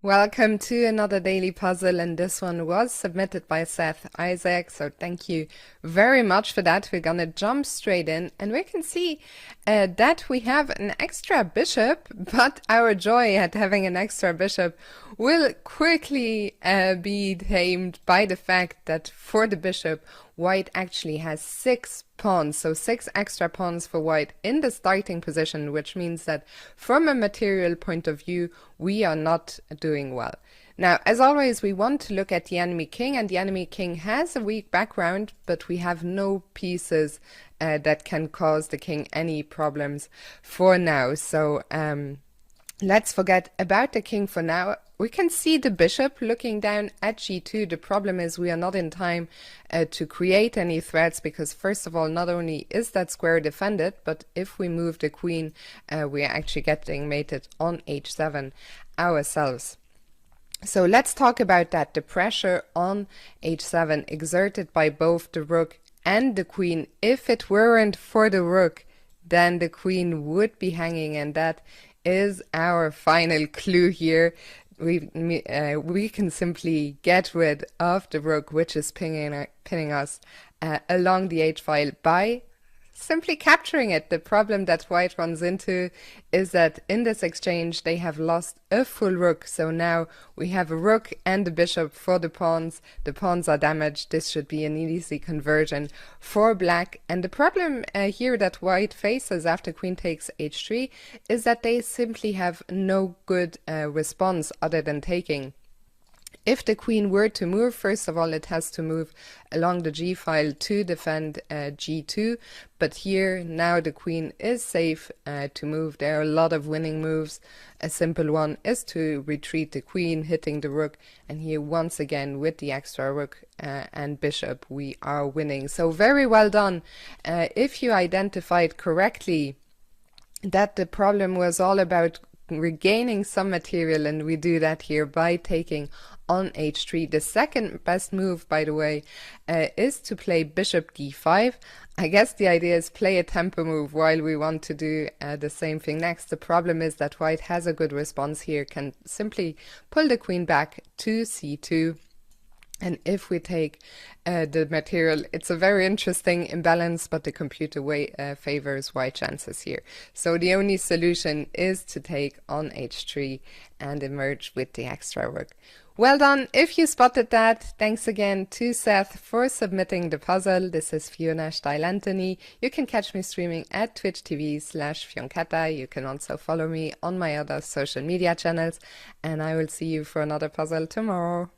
Welcome to another daily puzzle, and this one was submitted by Seth Isaac, so thank you very much for that. We're gonna jump straight in, and we can see that we have an extra bishop, but our joy at having an extra bishop will quickly be tamed by the fact that for the bishop, white actually has 6 pawns, so 6 extra pawns for white in the starting position, which means that from a material point of view, we are not doing well. Now, as always, we want to look at the enemy king, and the enemy king has a weak background, but we have no pieces that can cause the king any problems for now. So let's forget about the king for now. We can see the bishop looking down at g2. The problem is we are not in time to create any threats, because first of all, not only is that square defended, but if we move the queen, we are actually getting mated on h7 ourselves. So let's talk about that. The pressure on h7 exerted by both the rook and the queen. If it weren't for the rook, then the queen would be hanging, and that is our final clue here. We can simply get rid of the rook, which is pinning us along the h-file by simply capturing it. The problem that white runs into is that in this exchange they have lost a full rook, so now we have a rook and a bishop for the pawns. The pawns are damaged. This should be an easy conversion for black, and the problem here that white faces after queen takes h3 is that they simply have no good response other than taking. If the queen were to move, first of all, it has to move along the g-file to defend g2, but here now the queen is safe to move. There are a lot of winning moves. A simple one is to retreat the queen, hitting the rook, and here once again with the extra rook and bishop we are winning. So very well done. If you identified correctly that the problem was all about regaining some material, and we do that here by taking on h3. The second best move, by the way, is to play bishop d5. I guess the idea is play a tempo move while we want to do the same thing next. The problem is that white has a good response here, can simply pull the queen back to c2. And if we take the material, it's a very interesting imbalance, but the computer favors white chances here. So the only solution is to take on h3 and emerge with the extra rook. Well done if you spotted that. Thanks again to Seth for submitting the puzzle. This is Fiona Style Anthony. You can catch me streaming at twitch.tv/Fionketta. You can also follow me on my other social media channels, and I will see you for another puzzle tomorrow.